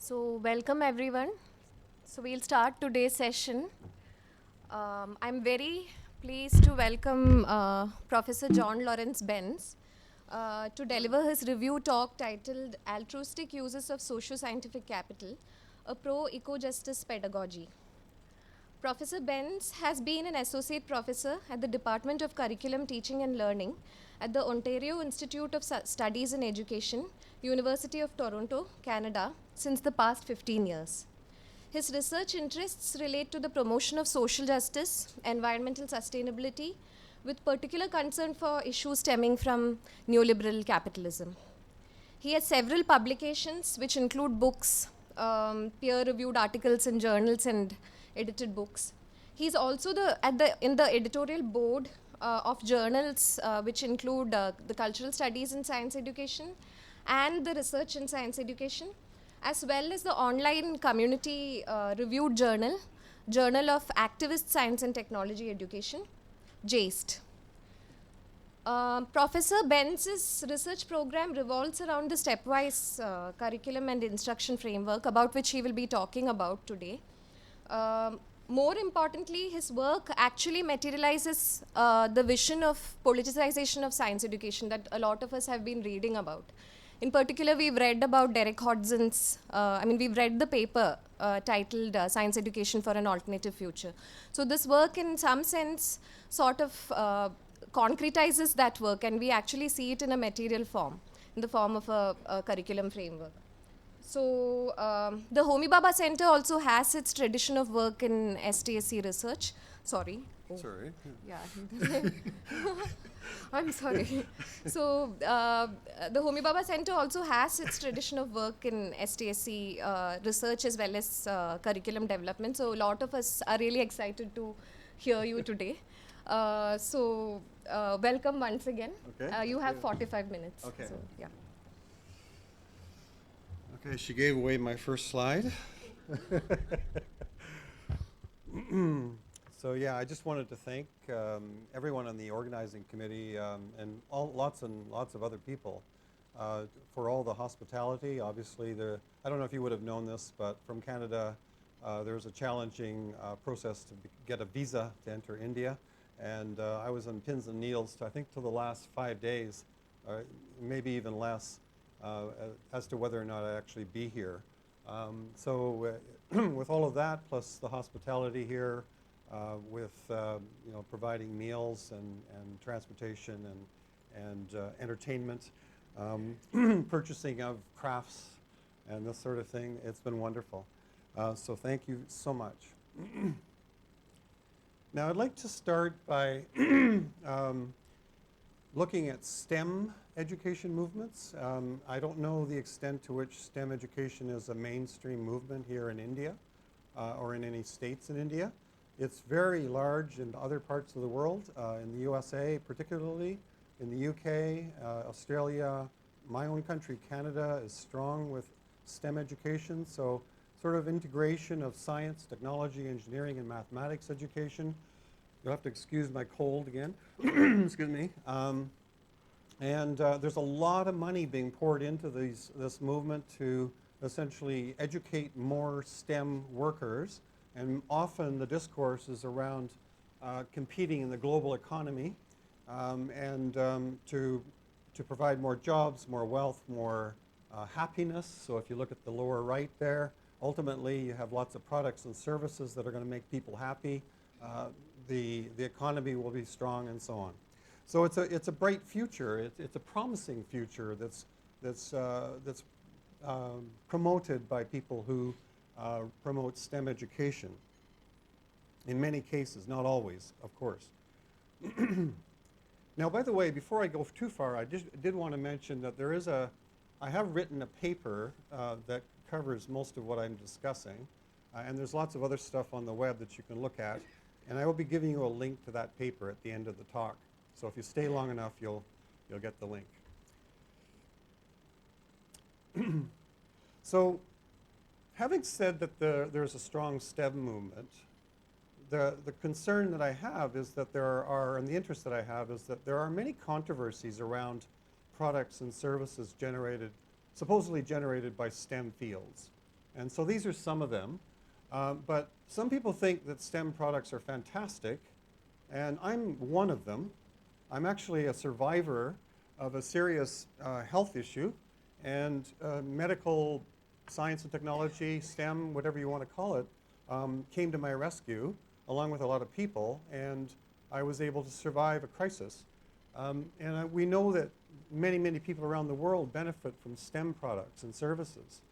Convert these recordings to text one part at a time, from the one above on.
So welcome everyone. So we'll start today's session. I'm very pleased to welcome Professor John Lawrence Benz to deliver his review talk titled Altruistic Uses of Socio-Scientific Capital, a Pro-Eco-Justice Pedagogy. Professor Benz has been an associate professor at the Department of Curriculum Teaching and Learning at the Ontario Institute of Studies in Education, University of Toronto, Canada, since the past 15 years. His research interests relate to the promotion of social justice, environmental sustainability, with particular concern for issues stemming from neoliberal capitalism. He has several publications which include books, peer-reviewed articles in journals and edited books. He's also in the editorial board of journals which include the Cultural Studies in Science Education and the Research in Science Education, as well as the online community reviewed journal, Journal of Activist Science and Technology Education, JAST. Professor Benz's research program revolves around the stepwise curriculum and instruction framework about which he will be talking about today. More importantly, his work actually materializes the vision of politicization of science education that a lot of us have been reading about. In particular, we've read about Derek Hodson's, we've read the paper titled Science Education for an Alternative Future. So this work in some sense sort of concretizes that work, and we actually see it in a material form, in the form of a curriculum framework. So the Homi Bhabha Centre also has its tradition of work in STSC research. Sorry. Oh. Sorry. Yeah. I'm sorry. So the Homi Bhabha Centre also has its tradition of work in STSC research as well as curriculum development. So a lot of us are really excited to hear you today. Welcome once again. Okay. You have 45 minutes. Okay. So, yeah. Okay, she gave away my first slide. So yeah, I just wanted to thank everyone on the organizing committee and lots of other people for all the hospitality. Obviously, I don't know if you would have known this, but from Canada, there's a challenging process to get a visa to enter India. And I was on pins and needles, I think, till the last 5 days, maybe even less, as to whether or not I'd actually be here. With all of that, plus the hospitality here, with providing meals and transportation and entertainment, purchasing of crafts and this sort of thing, it's been wonderful. So thank you so much. Now I'd like to start by looking at STEM education movements. I don't know the extent to which STEM education is a mainstream movement here in India or in any states in India. It's very large in other parts of the world, in the USA particularly, in the UK, Australia. My own country, Canada, is strong with STEM education, so sort of integration of science, technology, engineering, and mathematics education. You'll have to excuse my cold again. Excuse me. There's a lot of money being poured into this movement to essentially educate more STEM workers, and often the discourse is around competing in the global economy to provide more jobs, more wealth, more happiness. So if you look at the lower right there, ultimately you have lots of products and services that are going to make people happy. The economy will be strong, and so on. So it's a bright future. It's a promising future that's promoted by people who promote STEM education. In many cases, not always, of course. Now, by the way, before I go too far, I did want to mention that I have written a paper that covers most of what I'm discussing, and there's lots of other stuff on the web that you can look at, and I will be giving you a link to that paper at the end of the talk. So if you stay long enough, you'll get the link. So, having said that there's a strong STEM movement, the concern that I have is that and the interest that I have is that there are many controversies around products and services supposedly generated by STEM fields. And so these are some of them. But some people think that STEM products are fantastic, and I'm one of them. I'm actually a survivor of a serious health issue, and medical science and technology, STEM, whatever you want to call it, came to my rescue along with a lot of people, and I was able to survive a crisis. We know that many, many people around the world benefit from STEM products and services.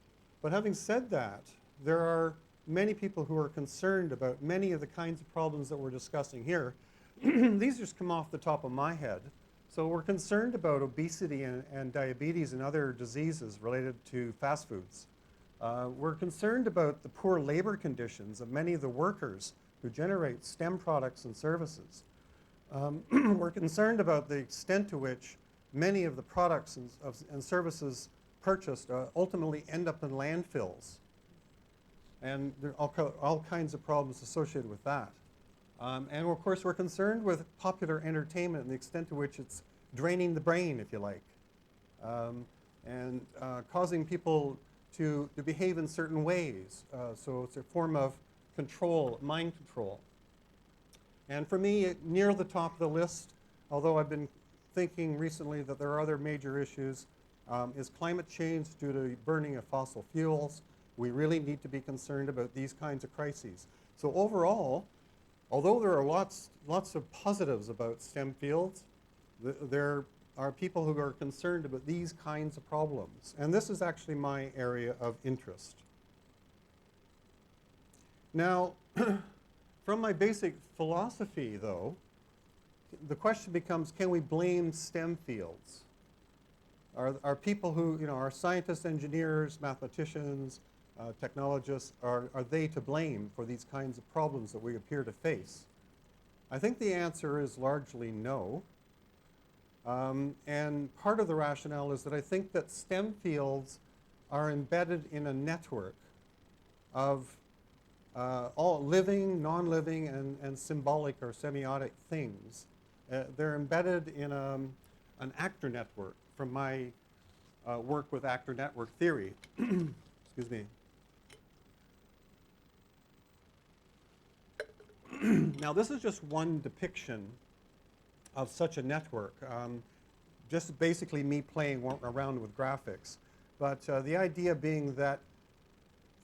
But having said that, there are many people who are concerned about many of the kinds of problems that we're discussing here. These just come off the top of my head. So we're concerned about obesity and diabetes and other diseases related to fast foods. We're concerned about the poor labor conditions of many of the workers who generate STEM products and services. We're concerned about the extent to which many of the products and services purchased ultimately end up in landfills. And there are all kinds of problems associated with that. And of course, we're concerned with popular entertainment and the extent to which it's draining the brain, if you like, and causing people to behave in certain ways. So it's a form of control, mind control. And for me, near the top of the list, although I've been thinking recently that there are other major issues, is climate change due to burning of fossil fuels. We really need to be concerned about these kinds of crises. So overall, although there are lots of positives about STEM fields, there are people who are concerned about these kinds of problems. And this is actually my area of interest. Now, from my basic philosophy, though, the question becomes, can we blame STEM fields? Are people who, are scientists, engineers, mathematicians, technologists, are they to blame for these kinds of problems that we appear to face? I think the answer is largely no. And part of the rationale is that I think that STEM fields are embedded in a network of all living, non-living, and symbolic or semiotic things. They're embedded in an actor network from my work with actor network theory. Excuse me. Now, this is just one depiction of such a network, just basically me playing around with graphics. But the idea being that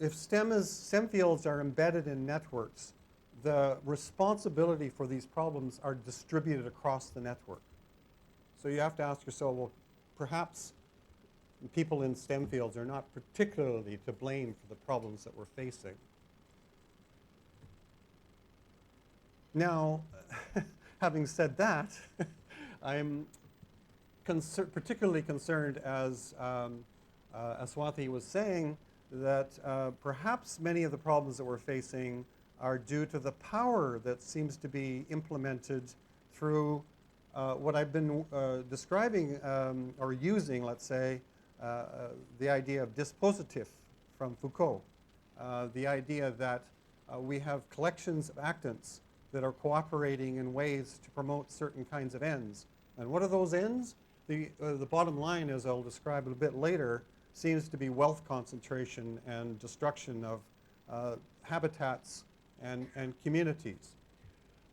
if STEM fields are embedded in networks, the responsibility for these problems are distributed across the network. So you have to ask yourself, well, perhaps people in STEM fields are not particularly to blame for the problems that we're facing. Now, having said that, I'm particularly concerned, as Swati was saying, that perhaps many of the problems that we're facing are due to the power that seems to be implemented through what I've been describing or using, let's say, the idea of dispositif from Foucault, the idea that we have collections of actants that are cooperating in ways to promote certain kinds of ends. And what are those ends? The bottom line, as I'll describe a bit later, seems to be wealth concentration and destruction of habitats and communities.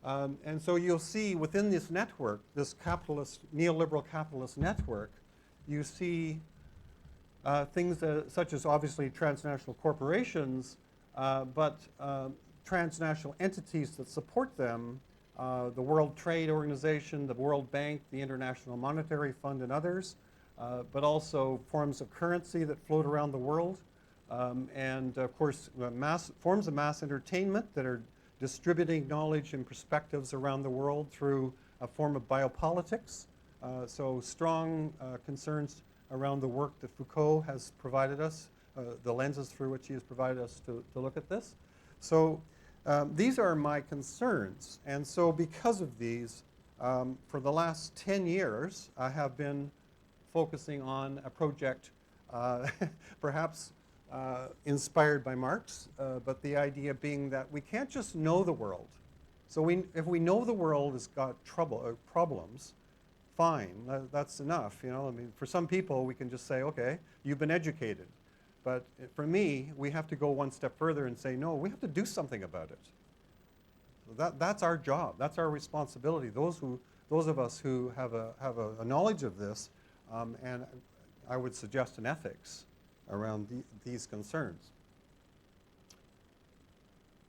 And so you'll see within this network, this capitalist, neoliberal capitalist network, you see things such as obviously transnational corporations, but transnational entities that support them, the World Trade Organization, the World Bank, the International Monetary Fund, and others, but also forms of currency that float around the world, and of course forms of mass entertainment that are distributing knowledge and perspectives around the world through a form of biopolitics. So strong concerns around the work that Foucault has provided us, the lenses through which he has provided us to look at this. So these are my concerns, and so because of these, for the last 10 years, I have been focusing on a project perhaps inspired by Marx, but the idea being that we can't just know the world. So if we know the world has got problems, fine, that's enough. I mean, for some people, we can just say, okay, you've been educated. But for me, we have to go one step further and say, no, we have to do something about it. So that's our job. That's our responsibility. Those of us who have a knowledge of this, and I would suggest an ethics around these concerns.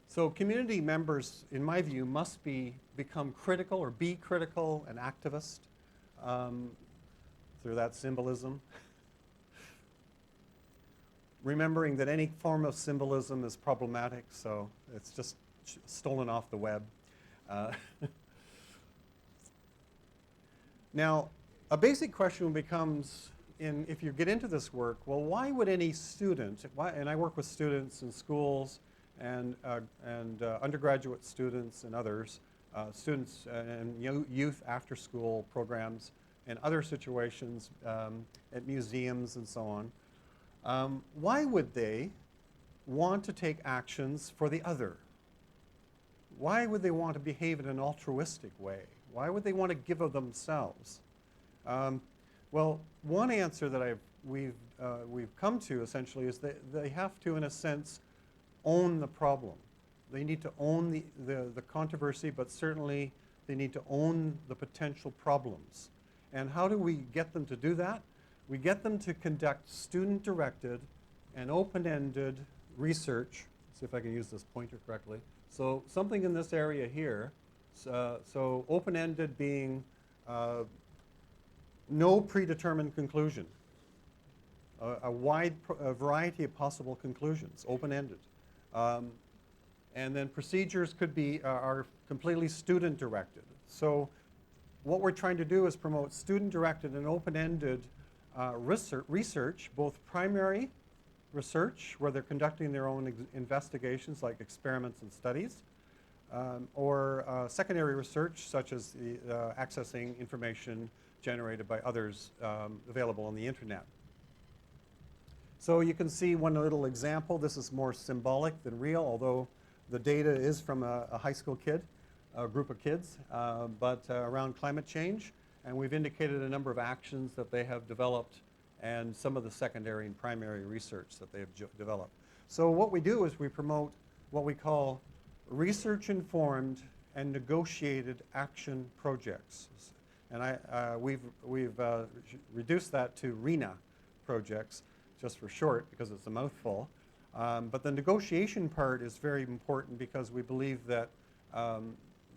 So community members, in my view, must become critical or be critical and activist through that symbolism. Remembering that any form of symbolism is problematic, so it's just stolen off the web. Now, a basic question becomes, if you get into this work, well, why would any student, and I work with students in schools and undergraduate students and others, students and youth after-school programs and other situations at museums and so on. Why would they want to take actions for the other? Why would they want to behave in an altruistic way? Why would they want to give of themselves? Well, one answer that we've come to essentially is that they have to, in a sense, own the problem. They need to own the controversy, but certainly they need to own the potential problems. And how do we get them to do that? We get them to conduct student-directed and open-ended research. Let's see if I can use this pointer correctly. So something in this area here. So open-ended being no predetermined conclusion. A wide variety of possible conclusions, open-ended. And then procedures are completely student-directed. So what we're trying to do is promote student-directed and open-ended research, both primary research, where they're conducting their own investigations like experiments and studies, or secondary research such as accessing information generated by others available on the internet. So you can see one little example. This is more symbolic than real, although the data is from a high school kid, a group of kids, but around climate change. And we've indicated a number of actions that they have developed and some of the secondary and primary research that they have developed. So what we do is we promote what we call research-informed and negotiated action projects. And we've reduced that to RENA projects, just for short, because it's a mouthful. But the negotiation part is very important because we believe that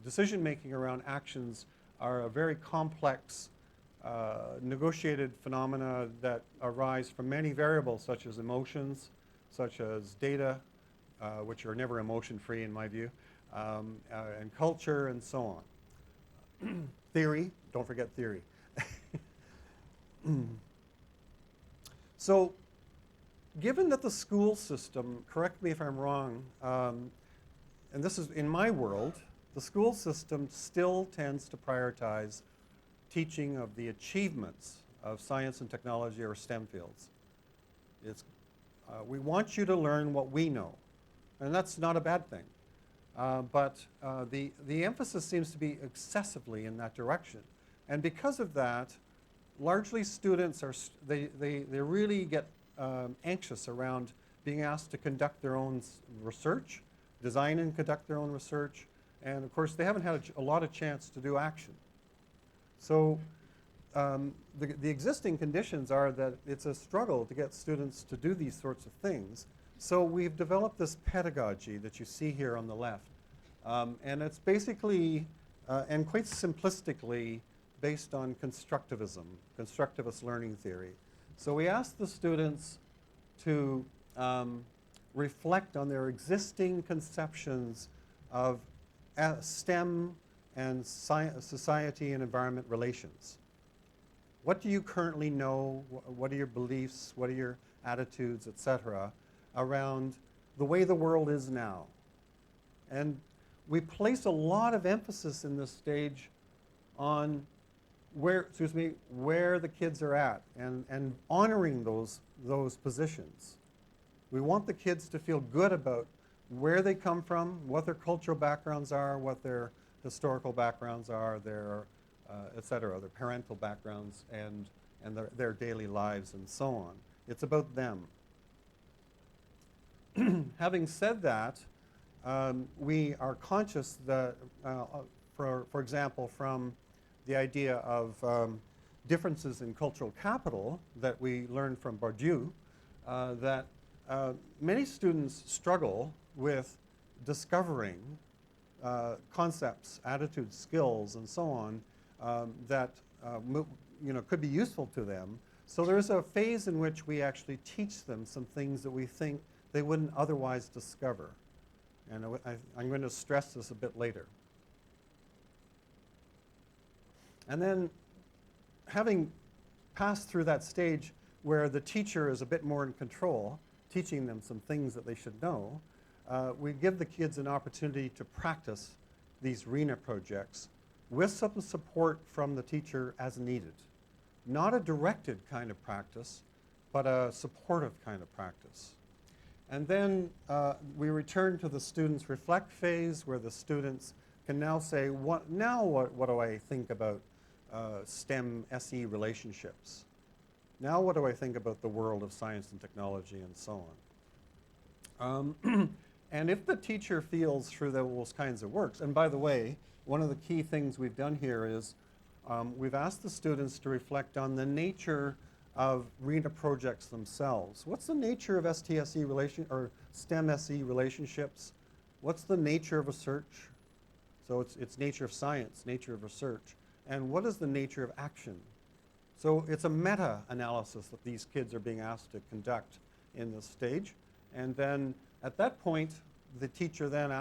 decision-making around actions are a very complex negotiated phenomena that arise from many variables such as emotions, such as data, which are never emotion-free in my view, and culture and so on. Theory, don't forget theory. So given that the school system, correct me if I'm wrong, and this is in my world, the school system still tends to prioritize teaching of the achievements of science and technology or STEM fields. We want you to learn what we know, and that's not a bad thing. But the emphasis seems to be excessively in that direction. And because of that, largely students they really get anxious around being asked to conduct their own research, design and conduct their own research, and of course they haven't had a lot of chance to do action. So the existing conditions are that it's a struggle to get students to do these sorts of things. So we've developed this pedagogy that you see here on the left. And it's basically, and quite simplistically, based on constructivism, constructivist learning theory. So we ask the students to reflect on their existing conceptions of STEM and society and environment relations. What do you currently know? What are your beliefs? What are your attitudes, et cetera, around the way the world is now? And we place a lot of emphasis in this stage on where the kids are at and honoring those positions. We want the kids to feel good about where they come from, what their cultural backgrounds are, what their historical backgrounds are, their et cetera, their parental backgrounds and their daily lives and so on. It's about them. having said that, we are conscious that, for example, from the idea of differences in cultural capital that we learned from Bourdieu, that many students struggle with discovering concepts, attitudes, skills, and so on that could be useful to them. So there's a phase in which we actually teach them some things that we think they wouldn't otherwise discover. And I'm going to stress this a bit later. And then, having passed through that stage where the teacher is a bit more in control, teaching them some things that they should know, we give the kids an opportunity to practice these RENA projects with some support from the teacher as needed. Not a directed kind of practice, but a supportive kind of practice. And then we return to the students' reflect phase, where the students can now say, what do I think about STEM SE relationships? Now what do I think about the world of science and technology and so on? And if the teacher feels through those kinds of works, and by the way, one of the key things we've done here is we've asked the students to reflect on the nature of RENA projects themselves. What's the nature of STSE or STEM SE relationships? What's the nature of research? So it's nature of science, nature of research. And what is the nature of action? So it's a meta-analysis that these kids are being asked to conduct in this stage. And then at that point, the teacher then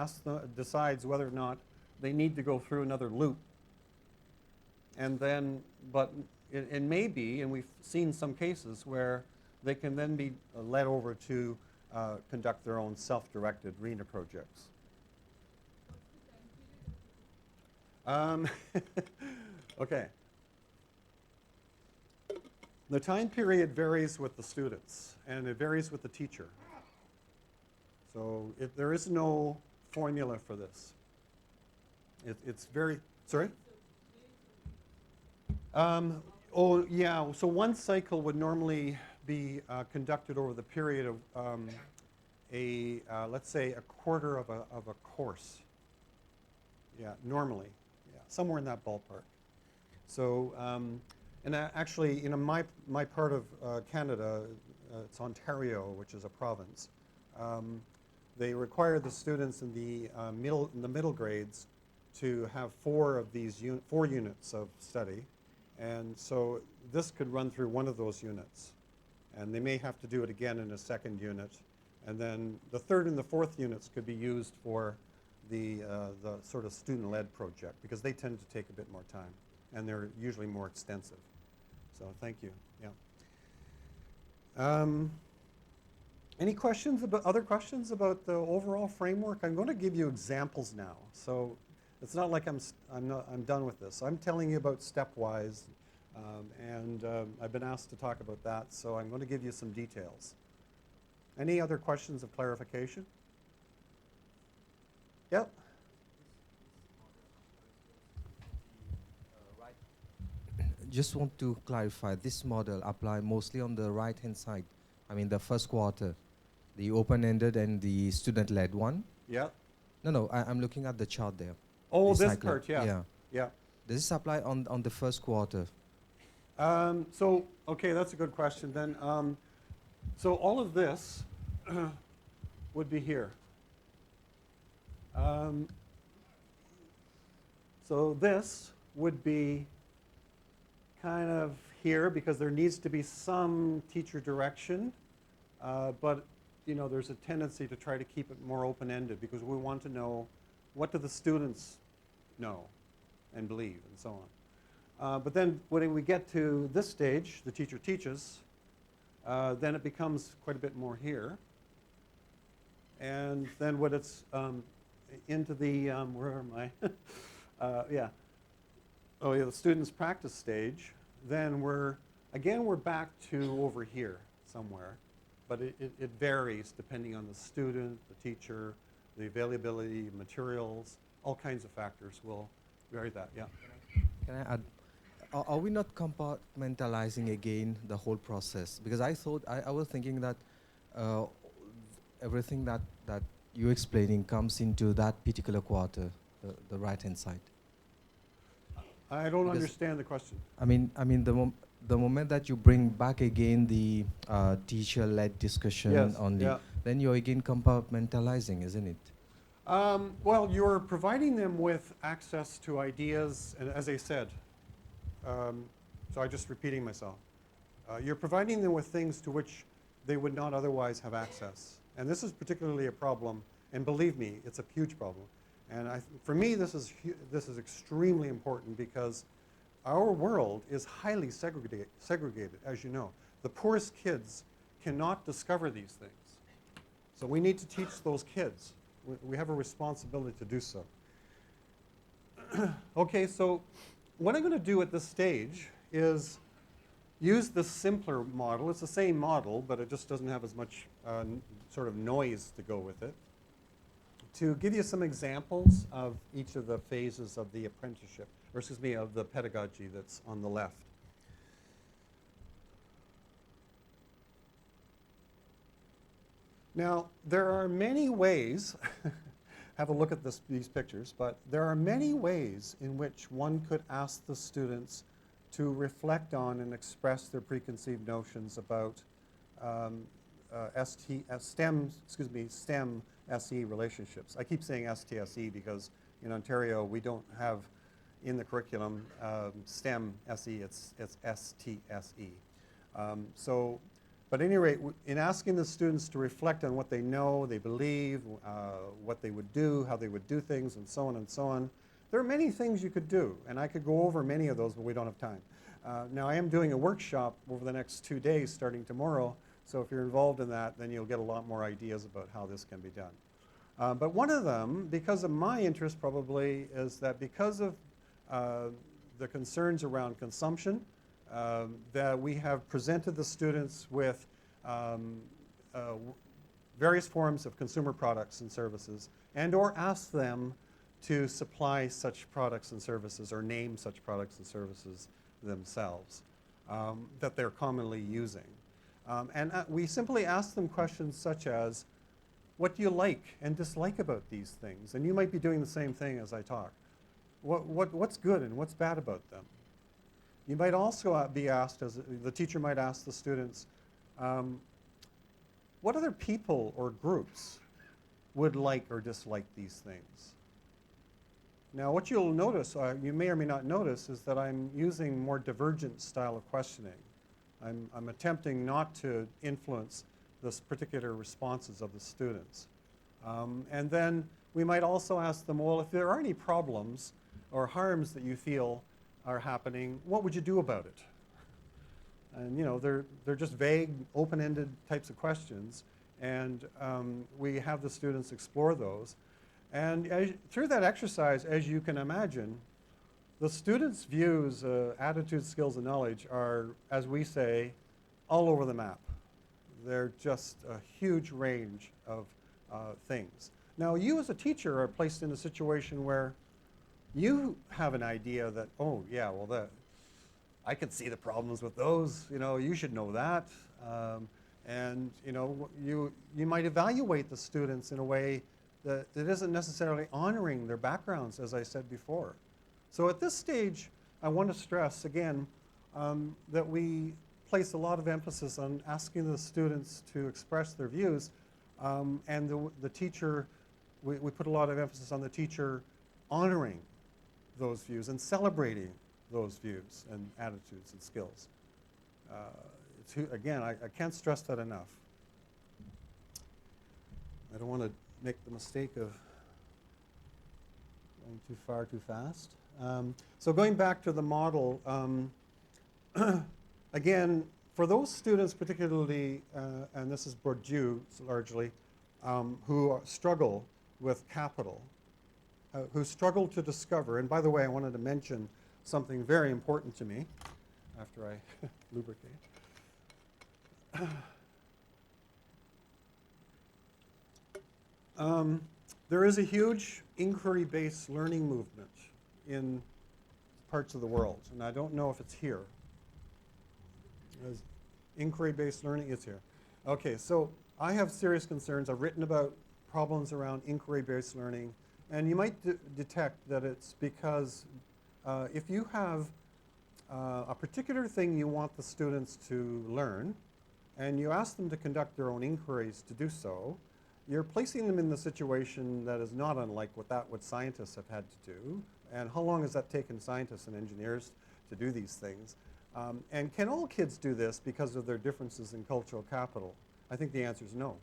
decides whether or not they need to go through another loop. And then, but it may be, and we've seen some cases where they can then be led over to conduct their own self-directed RENA projects. Okay. The time period varies with the students, and it varies with the teacher. So there is no formula for this. It's very, sorry? Oh, yeah, so one cycle would normally be conducted over the period of let's say a quarter of a course. Yeah, normally, yeah, somewhere in that ballpark. So, and actually, my part of Canada, it's Ontario, which is a province. They require the students in the middle grades to have 4 units of study, and so this could run through one of those units, and they may have to do it again in a second unit, and then the third and the fourth units could be used for the sort of student-led project, because they tend to take a bit more time, and they're usually more extensive. So thank you. Yeah. Any questions about other questions about the overall framework? I'm going to give you examples now. So it's not like I'm done with this. I'm telling you about stepwise, and I've been asked to talk about that. So I'm going to give you some details. Any other questions of clarification? Yep. Just want to clarify, this model apply mostly on the right-hand side. I mean, the first quarter, the open-ended and the student-led one. Yeah. No, I'm looking at the chart there. Oh, the this cycle. part, yeah. Yeah. Yeah. Does this apply on the first quarter? So, okay, that's a good question then. So all of this would be here. So this would be kind of here, because there needs to be some teacher direction, but there's a tendency to try to keep it more open-ended, because we want to know, what do the students know and believe, and so on. But then when we get to this stage, the teacher teaches, then it becomes quite a bit more here. And then when it's into the, where am I? Yeah. Oh yeah, the students practice stage, then we're back to over here somewhere. But it varies depending on the student, the teacher, the availability of materials, all kinds of factors will vary that, yeah. Can I add, are we not compartmentalizing again the whole process? Because I was thinking that everything that that you're explaining comes into that particular quarter, the right-hand side? I don't Because- understand the question. The moment that you bring back again the teacher-led discussion Yes, on the, yeah. then you're again compartmentalizing, isn't it? Well, you're providing them with access to ideas, and as I said, so I'm just repeating myself. You're providing them with things to which they would not otherwise have access. And this is particularly a problem, and believe me, it's a huge problem. And for me, this is extremely important because our world is highly segregated, as you know. The poorest kids cannot discover these things. So we need to teach those kids. We have a responsibility to do so. Okay, so what I'm going to do at this stage is use the simpler model. It's the same model, but it just doesn't have as much sort of noise to go with it, to give you some examples of each of the phases of the apprenticeship, or excuse me, of the pedagogy that's on the left. Now, there are many ways, have a look at these pictures, but there are many ways in which one could ask the students to reflect on and express their preconceived notions about STEM SE relationships. I keep saying STSE because in Ontario we don't have in the curriculum STEM SE, it's STSE. But at any rate, in asking the students to reflect on what they know, they believe, what they would do, how they would do things, and so on, there are many things you could do, and I could go over many of those, but we don't have time. Now, I am doing a workshop over the next 2 days, starting tomorrow, so if you're involved in that, then you'll get a lot more ideas about how this can be done. But one of them, because of my interest probably, is that because of the concerns around consumption, that we have presented the students with various forms of consumer products and services, and or asked them to supply such products and services or name such products and services themselves that they're commonly using. And we simply ask them questions such as, what do you like and dislike about these things? And you might be doing the same thing as I talk. What's good and what's bad about them? You might also be asked, as the teacher might ask the students, what other people or groups would like or dislike these things? Now, what you'll notice, you may or may not notice, is that I'm using more divergent style of questioning. I'm attempting not to influence the particular responses of the students. And then we might also ask them, well, if there are any problems or harms that you feel are happening, what would you do about it? And you know, they're just vague, open-ended types of questions, and we have the students explore those. And through that exercise, as you can imagine, the students' views, attitudes, skills, and knowledge are, as we say, all over the map. They're just a huge range of things. Now, you as a teacher are placed in a situation where you have an idea that, oh, yeah, well, I could see the problems with those. You know, you should know that. And, you know, you might evaluate the students in a way that isn't necessarily honoring their backgrounds, as I said before. So at this stage, I want to stress, again, that we place a lot of emphasis on asking the students to express their views, and the teacher, we put a lot of emphasis on the teacher honoring those views and celebrating those views and attitudes and skills. Again, I can't stress that enough. I don't want to make the mistake of going too far too fast. So going back to the model, again, for those students particularly, and this is Bourdieu largely, who struggle with capital, who struggle to discover, and by the way, I wanted to mention something very important to me after I lubricate. There is a huge inquiry-based learning movement in parts of the world, and I don't know if it's here. Inquiry-based learning is here. Okay, so I have serious concerns. I've written about problems around inquiry-based learning. And you might detect that it's because if you have a particular thing you want the students to learn, and you ask them to conduct their own inquiries to do so, you're placing them in the situation that is not unlike what scientists have had to do. And how long has that taken scientists and engineers to do these things? And can all kids do this because of their differences in cultural capital? I think the answer is no.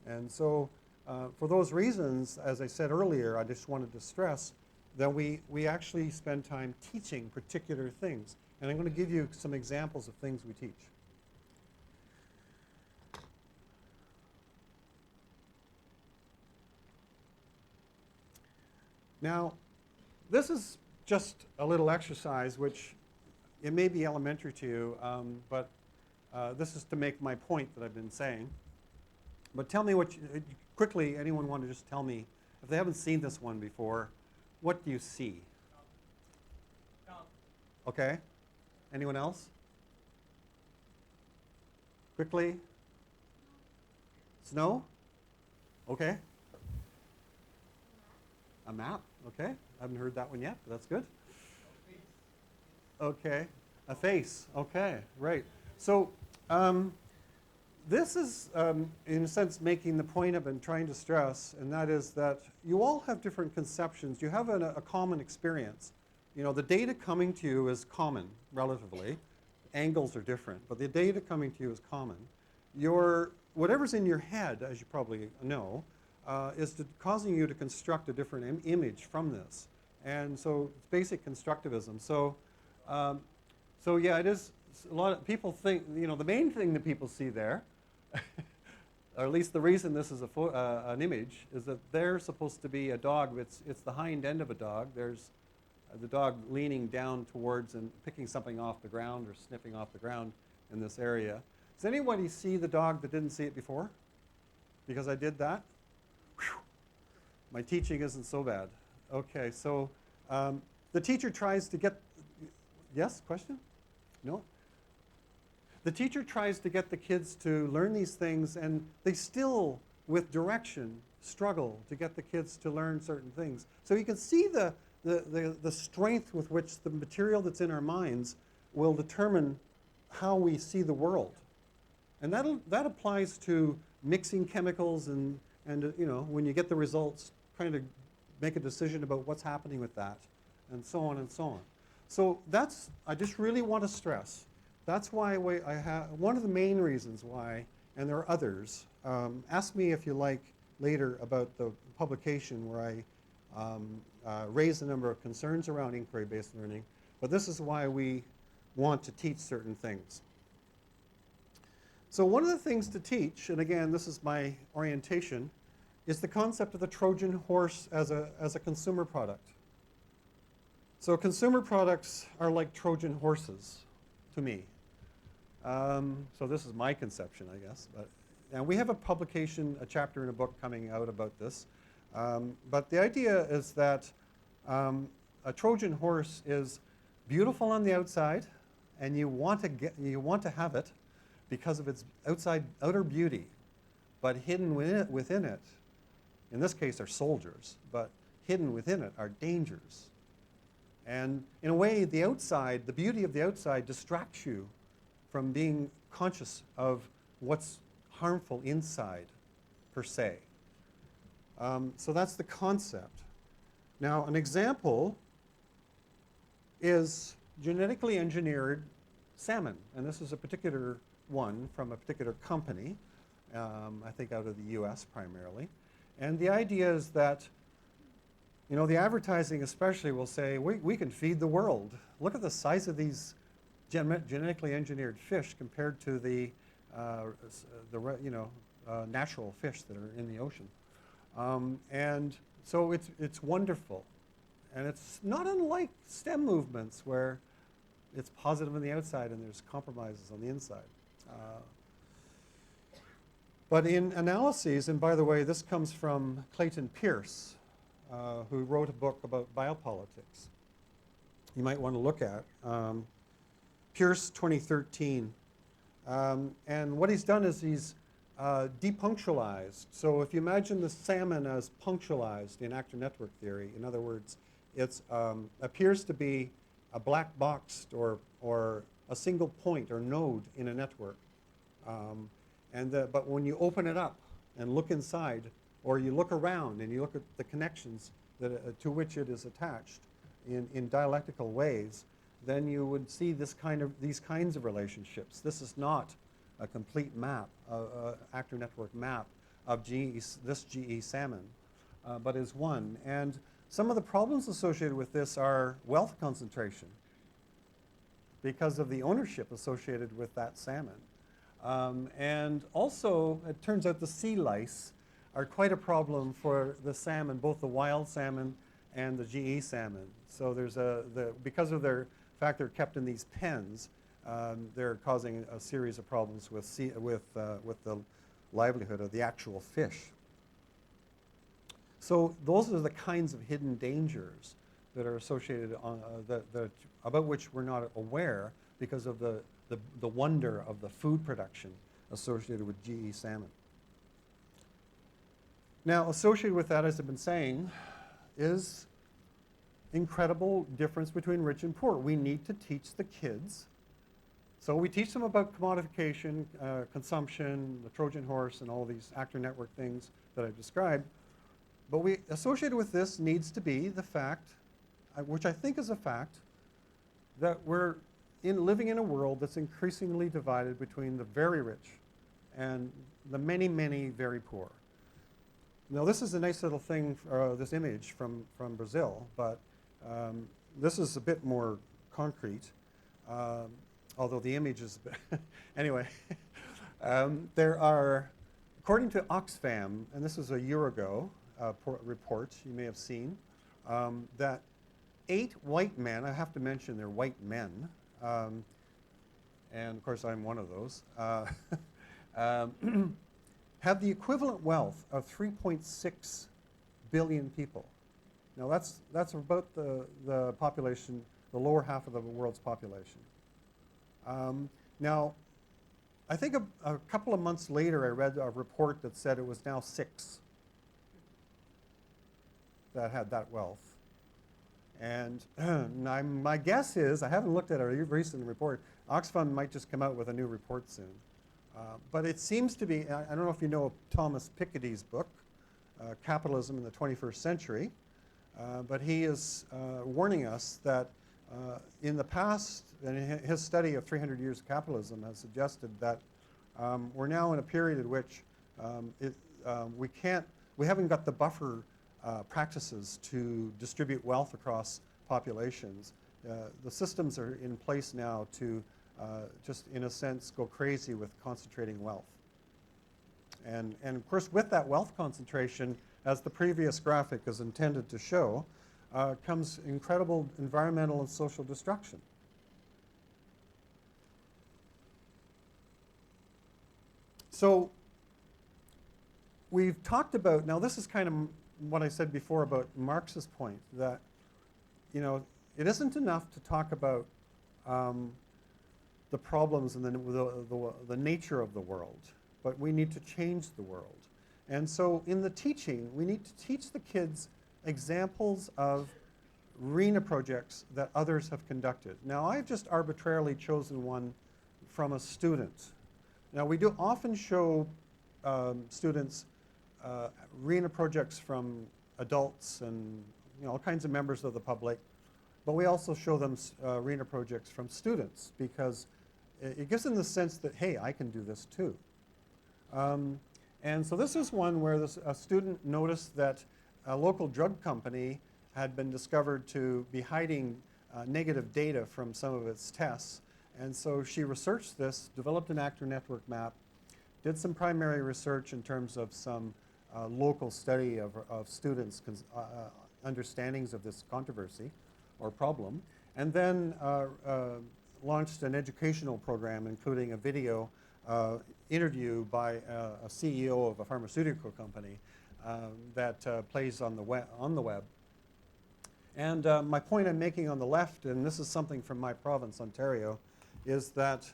And so for those reasons, as I said earlier, I just wanted to stress that we actually spend time teaching particular things. And I'm going to give you some examples of things we teach. Now, this is just a little exercise, which it may be elementary to you, but this is to make my point that I've been saying. But tell me quickly, anyone want to just tell me, if they haven't seen this one before, what do you see? Okay. Anyone else? Quickly. Snow? Okay. A map, okay. I haven't heard that one yet, but that's good. Okay. A face, okay, right. So this is, in a sense, making the point I've been trying to stress, and that is that you all have different conceptions. You have a common experience. You know, the data coming to you is common, relatively. Angles are different, but the data coming to you is common. Whatever's in your head, as you probably know, is causing you to construct a different image from this. And so it's basic constructivism. So yeah, it is, a lot of people think, you know, the main thing that people see there, or at least the reason this is an image, is that there's supposed to be a dog. It's the hind end of a dog. There's the dog leaning down towards and picking something off the ground or sniffing off the ground in this area. Does anybody see the dog that didn't see it before? Because I did that? Whew. My teaching isn't so bad. Okay, so the teacher tries to get, yes, question? No? The teacher tries to get the kids to learn these things, and they still, with direction, struggle to get the kids to learn certain things. So you can see the strength with which the material that's in our minds will determine how we see the world. And that applies to mixing chemicals and you know, when you get the results, trying to make a decision about what's happening with that, and so on and so on. So that's, I just really want to stress, that's why one of the main reasons why, and there are others, ask me if you like later about the publication where I raise a number of concerns around inquiry-based learning, but this is why we want to teach certain things. So one of the things to teach, and again, this is my orientation, is the concept of the Trojan horse as a consumer product. So consumer products are like Trojan horses to me. So this is my conception, I guess. And we have a publication, a chapter in a book coming out about this. But the idea is that a Trojan horse is beautiful on the outside, and you want to have it because of its outer beauty, but hidden within it, in this case, are soldiers, but hidden within it are dangers. And in a way, the beauty of the outside distracts you from being conscious of what's harmful inside, per se. So that's the concept. Now, an example is genetically engineered salmon, and this is a particular one from a particular company, I think out of the US primarily. And the idea is that, you know, the advertising especially will say, we can feed the world. Look at the size of these genetically engineered fish compared to the natural fish that are in the ocean. And so it's wonderful. And it's not unlike STEM movements where it's positive on the outside and there's compromises on the inside. But in analyses, and by the way, this comes from Clayton Pierce, who wrote a book about biopolitics. You might want to look at. Pierce 2013. And what he's done is he's depunctualized. So if you imagine the salmon as punctualized in actor network theory, in other words, it appears to be a black box or a single point or node in a network. But when you open it up and look inside, or you look around and you look at the connections to which it is attached in dialectical ways, then you would see these kinds of relationships. This is not a complete map, actor network map of this GE salmon, but is one. And some of the problems associated with this are wealth concentration because of the ownership associated with that salmon. And also, it turns out the sea lice are quite a problem for the salmon, both the wild salmon and the GE salmon. So because of their fact they're kept in these pens, they're causing a series of problems with the livelihood of the actual fish. So those are the kinds of hidden dangers that are associated about which we're not aware because of the wonder of the food production associated with GE salmon. Now, associated with that, as I've been saying, is incredible difference between rich and poor. We need to teach the kids. So we teach them about commodification, consumption, the Trojan horse, and all these actor network things that I've described. But associated with this needs to be the fact, which I think is a fact, that we're living in a world that's increasingly divided between the very rich and the many, many very poor. Now, this is a nice little thing, this image from Brazil, but this is a bit more concrete, although the image is a bit anyway. There are, according to Oxfam, and this was a year ago, report you may have seen, that 8 white men, I have to mention they're white men, and of course I'm one of those, have the equivalent wealth of 3.6 billion people. Now that's about the population, the lower half of the world's population. Now, I think a couple of months later I read a report that said it was now 6 that had that wealth. And my guess is, I haven't looked at a recent report, Oxfam might just come out with a new report soon. But it seems to be, I don't know if you know Thomas Piketty's book, Capitalism in the 21st Century, but he is warning us that in the past, and his study of 300 years of capitalism has suggested that we're now in a period in which we haven't got the buffer practices to distribute wealth across populations. The systems are in place now to just, in a sense, go crazy with concentrating wealth. And of course, with that wealth concentration, as the previous graphic is intended to show, comes incredible environmental and social destruction. So we've talked about, now this is kind of what I said before about Marx's point, that it isn't enough to talk about the problems and the nature of the world, but we need to change the world. And so in the teaching, we need to teach the kids examples of RENA projects that others have conducted. Now, I've just arbitrarily chosen one from a student. Now, we do often show students RENA projects from adults and all kinds of members of the public, but we also show them RENA projects from students because it gives them the sense that, hey, I can do this too. And so this is one where a student noticed that a local drug company had been discovered to be hiding negative data from some of its tests. And so she researched this, developed an actor network map, did some primary research in terms of some local study of students' understandings of this controversy or problem, and then launched an educational program, including a video interview by a CEO of a pharmaceutical company that plays on the web. And my point I'm making on the left, and this is something from my province, Ontario, is that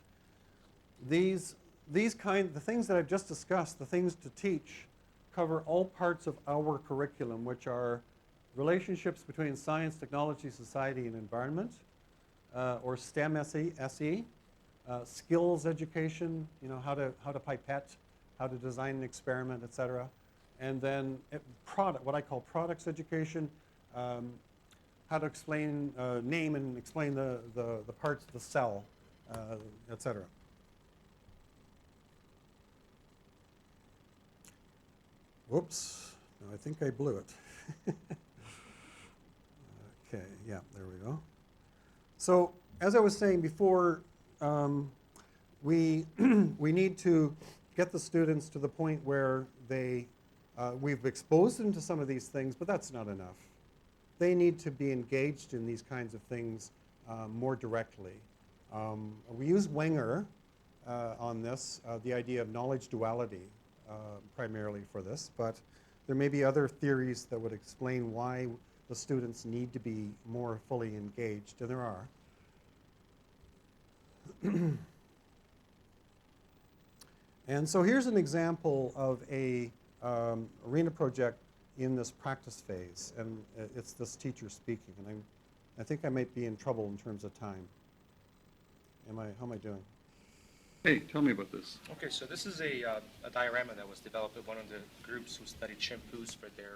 the things that I've just discussed, the things to teach, cover all parts of our curriculum, which are relationships between science, technology, society, and environment, or STEM SE, skills education, you know, how to pipette, how to design an experiment, etc. And then what I call products education, how to explain, name and explain the parts of the cell, etc. Whoops, no, I think I blew it. Okay, yeah, there we go. So, as I was saying before, we need to get the students to the point where we've exposed them to some of these things, but that's not enough. They need to be engaged in these kinds of things more directly. We use Wenger on this, the idea of knowledge duality, primarily for this, but there may be other theories that would explain why the students need to be more fully engaged, and there are. And so here's an example of a arena project in this practice phase, and it's this teacher speaking, and I think I might be in trouble in terms of time. How am I doing? Hey, tell me about this. Okay, so this is a diorama that was developed by one of the groups who studied shampoos for their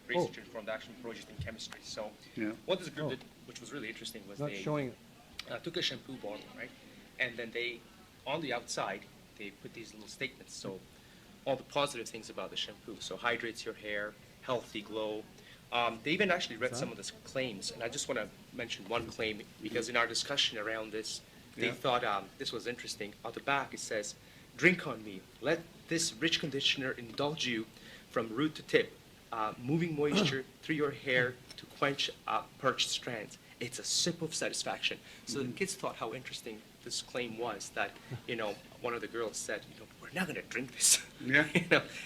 research informed action project in chemistry. So Yeah. what this group did, which was really interesting, was Not they showing it. took a shampoo bottle, right? And then on the outside, they put these little statements. So all the positive things about the shampoo. So hydrates your hair, healthy glow. They even actually read some of the claims, and I just want to mention one claim because in our discussion around this, they thought this was interesting. On the back it says, "Drink on me. Let this rich conditioner indulge you from root to tip, moving moisture through your hair to quench parched strands. It's a sip of satisfaction." So the kids thought how interesting this claim was. That one of the girls said, "We're not going to drink this." Yeah.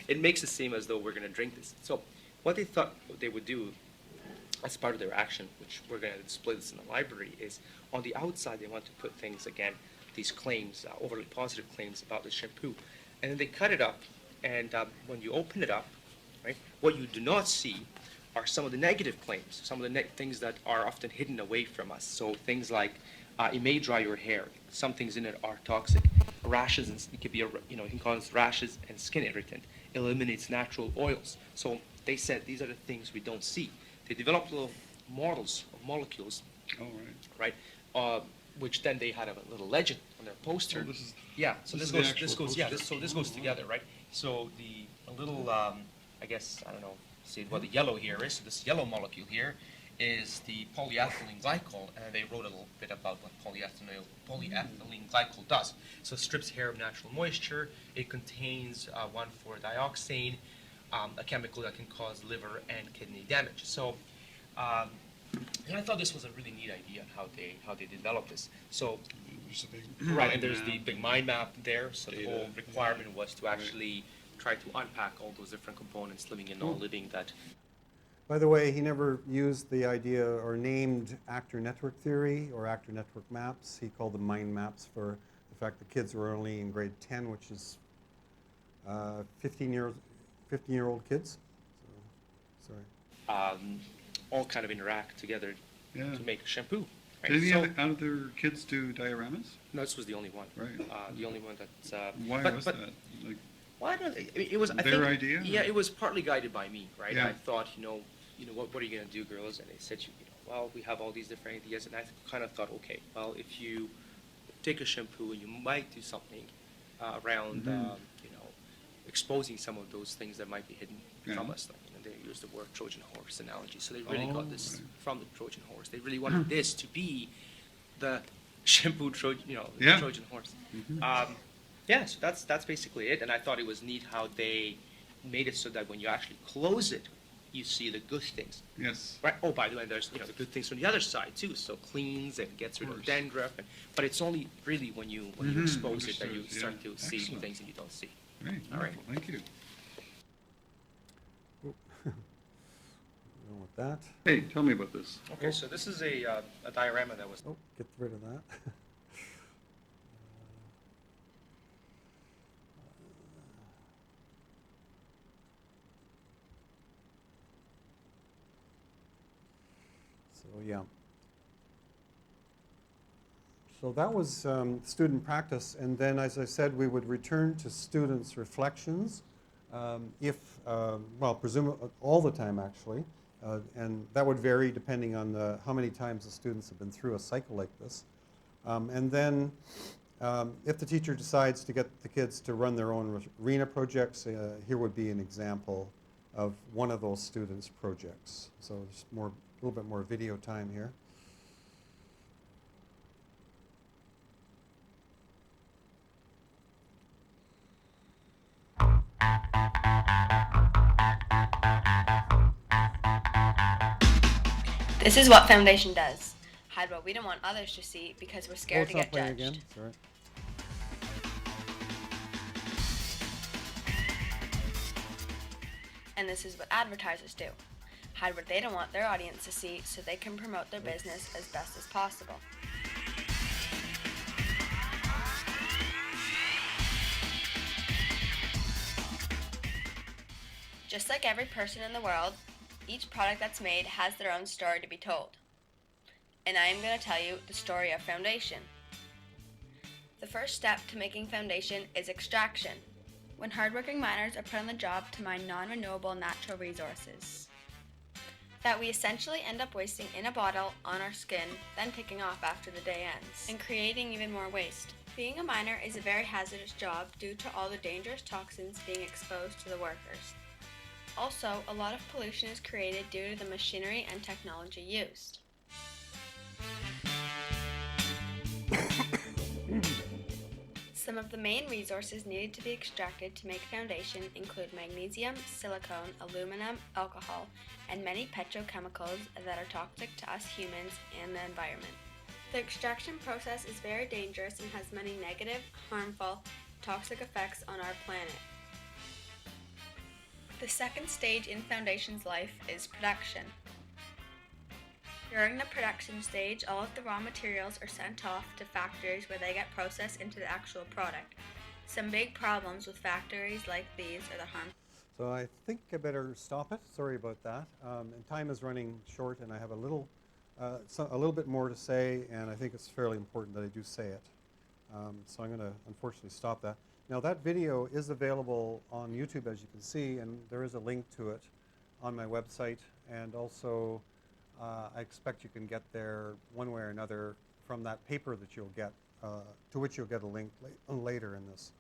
It makes it seem as though we're going to drink this. So what they thought they would do as part of their action, which we're going to display this in the library, is on the outside they want to put things, again, these claims, overly positive claims about the shampoo. And then they cut it up, and when you open it up, right, what you do not see are some of the negative claims, some of the things that are often hidden away from us. So things like, it may dry your hair. Some things in it are toxic. Rashes, and it could be, you can call this rashes and skin irritant. Eliminates natural oils. So they said these are the things we don't see. They developed little models of molecules, Oh, right. right? Which then they had a little legend on their poster. Oh, this is- Yeah. So this this is the goes. This actual goes. Yeah. poster. This goes together, right? So a little, I guess, I don't know. See what the yellow here is. So this yellow molecule here is the polyethylene glycol, and they wrote a little bit about what polyethylene glycol does. So it strips hair of natural moisture. It contains 1,4-dioxane, a chemical that can cause liver and kidney damage. So, and I thought this was a really neat idea how they developed this. So, There's a big right, and mind there's the map. big mind map there. So the Data. whole requirement was to actually try to unpack all those different components, living and non-living, that. By the way, he never used the idea or named actor network theory or actor network maps. He called them mind maps for the fact that kids were only in grade 10, which is 15-year-old kids. So, sorry. All kind of interact together Yeah. to make shampoo. Right? Did any So- other kids do dioramas? No, this was the only one. Right. The only one that. Why but, was but that? Like, Why don't it was I Their think, idea, Yeah, or- it was partly guided by me, right? Yeah. I thought, what are you gonna do, girls? And they said, well, we have all these different ideas, and I kind of thought, okay, well, if you take a shampoo and you might do something around, Mhm. exposing some of those things that might be hidden from Yeah. us. Like, they used the word Trojan horse analogy, so they really Oh, got this right. from the Trojan horse. They really wanted this to be the shampoo Trojan, the Yeah. Trojan horse. Mhm. Yeah, so that's basically it, and I thought it was neat how they made it so that when you actually close it, you see the good things. Yes. Right. Oh, by the way, there's the good things from the other side too. So cleans and gets rid of course. dandruff, but it's only really when you Mhm, expose it that you understood, start yeah. to see Excellent. things that you don't see. Great. All right. Wonderful. Thank you. Going with that. Hey, tell me about this. Okay, so this is a diorama that was. Oh, get rid of that. yeah. So that was student practice, and then, as I said, we would return to students' reflections, well, presumably all the time, actually, and that would vary depending on how many times the students have been through a cycle like this. And then, if the teacher decides to get the kids to run their own arena projects, here would be an example of one of those students' projects. So there's a little bit more video time here. This is what foundation does. Hide what we don't want others to see because we're scared to get judged. Again. Sorry. And this is what advertisers do. Hide what they don't want their audience to see so they can promote their business as best as possible. Just like every person in the world, each product that's made has their own story to be told. And I am going to tell you the story of foundation. The first step to making foundation is extraction, when hardworking miners are put on the job to mine non-renewable natural resources that we essentially end up wasting in a bottle on our skin, then taking off after the day ends, and creating even more waste. Being a miner is a very hazardous job due to all the dangerous toxins being exposed to the workers. Also, a lot of pollution is created due to the machinery and technology used. Some of the main resources needed to be extracted to make foundation include magnesium, silicone, aluminum, alcohol, and many petrochemicals that are toxic to us humans and the environment. The extraction process is very dangerous and has many negative, harmful, toxic effects on our planet. The second stage in foundation's life is production. During the production stage, all of the raw materials are sent off to factories where they get processed into the actual product. Some big problems with factories like these are the harm. So I think I better stop it. Sorry about that. And time is running short, and I have a little bit more to say, and I think it's fairly important that I do say it. So I'm going to unfortunately stop that. Now that video is available on YouTube, as you can see, and there is a link to it on my website, and also I expect you can get there one way or another from that paper that you'll get, to which you'll get a link later in this,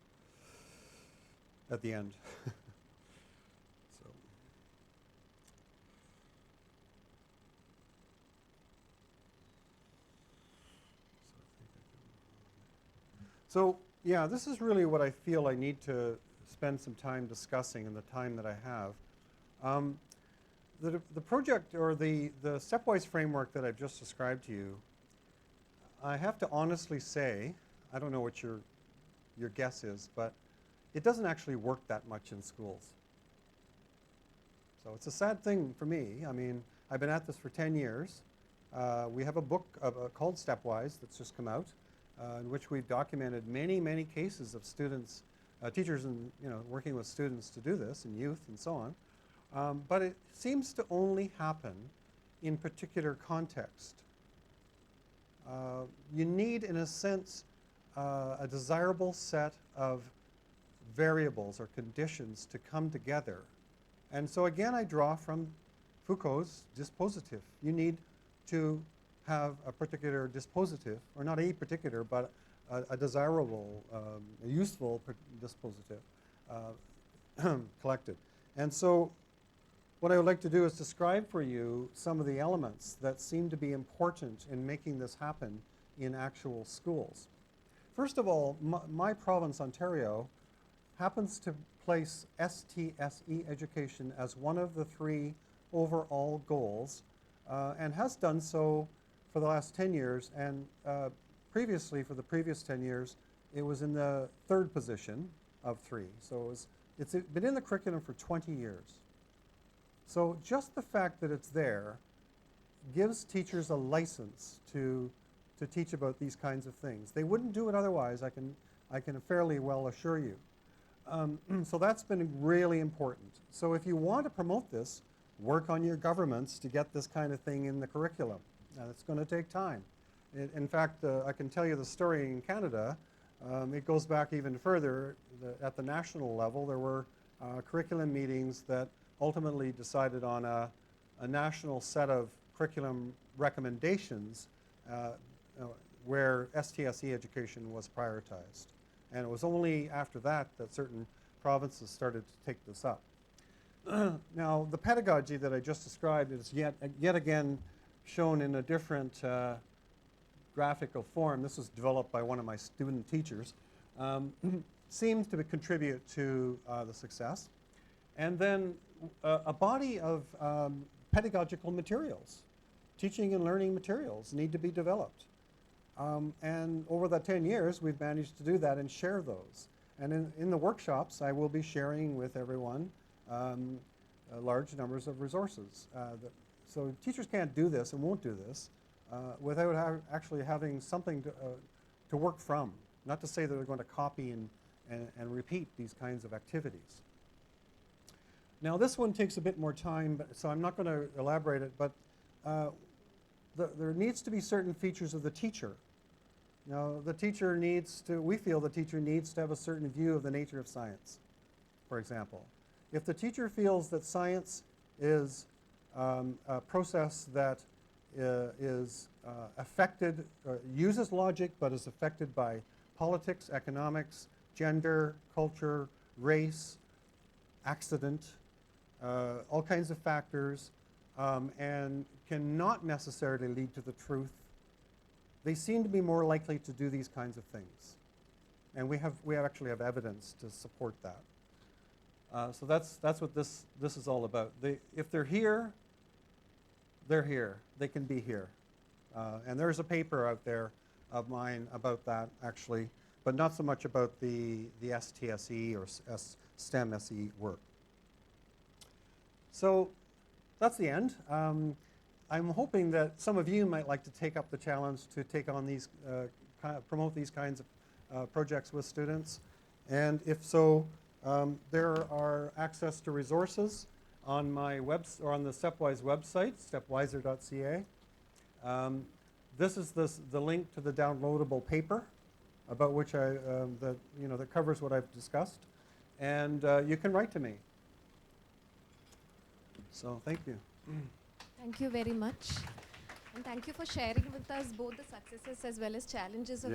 at the end. So yeah, this is really what I feel I need to spend some time discussing in the time that I have. The project, or the stepwise framework that I've just described to you, I have to honestly say, I don't know what your guess is, but it doesn't actually work that much in schools. So it's a sad thing for me. I mean, I've been at this for 10 years. We have a book called Stepwise that's just come out, in which we've documented many, many cases of students, teachers, and working with students to do this, and youth, and so on. But it seems to only happen in particular context. You need, in a sense, a desirable set of variables or conditions to come together. And so again, I draw from Foucault's dispositif. You need to have a particular dispositif, or not a particular, but a desirable, a useful dispositif collected. And so what I would like to do is describe for you some of the elements that seem to be important in making this happen in actual schools. First of all, my province, Ontario, happens to place STSE education as one of the 3 overall goals, and has done so for the last 10 years, and previously, for the previous 10 years, it was in the 3rd position of 3. So it's been in the curriculum for 20 years. So just the fact that it's there gives teachers a license to teach about these kinds of things. They wouldn't do it otherwise, I can fairly well assure you. So that's been really important. So if you want to promote this, work on your governments to get this kind of thing in the curriculum. It's going to take time. In fact, I can tell you the story in Canada. It goes back even further. At the national level, there were curriculum meetings that ultimately decided on a national set of curriculum recommendations where STSE education was prioritized. And it was only after that that certain provinces started to take this up. Now, the pedagogy that I just described is yet again shown in a different graphical form. This was developed by one of my student teachers. Seems to contribute to the success. And then a body of pedagogical materials, teaching and learning materials need to be developed. And over the 10 years, we've managed to do that and share those. And in the workshops, I will be sharing with everyone large numbers of resources. So teachers can't do this and won't do this without actually having something to work from. Not to say that they're going to copy and repeat these kinds of activities. Now this one takes a bit more time, so I'm not going to elaborate it, but there needs to be certain features of the teacher. Now the teacher needs to, we feel the teacher needs to have a certain view of the nature of science, for example. If the teacher feels that science is a process that is affected, uses logic, but is affected by politics, economics, gender, culture, race, accident, all kinds of factors, and cannot necessarily lead to the truth, they seem to be more likely to do these kinds of things. And we actually have evidence to support that. So that's what this is all about. If they're here, they're here. They can be here. And there's a paper out there of mine about that, actually, but not so much about the STSE or STEM SE work. So that's the end. I'm hoping that some of you might like to take up the challenge to take on these, promote these kinds of projects with students. And if so, there are access to resources on my or on the Stepwise website, stepwiser.ca. This is the link to the downloadable paper about which that covers what I've discussed, and you can write to me. So thank you. Thank you very much. And thank you for sharing with us both the successes as well as challenges of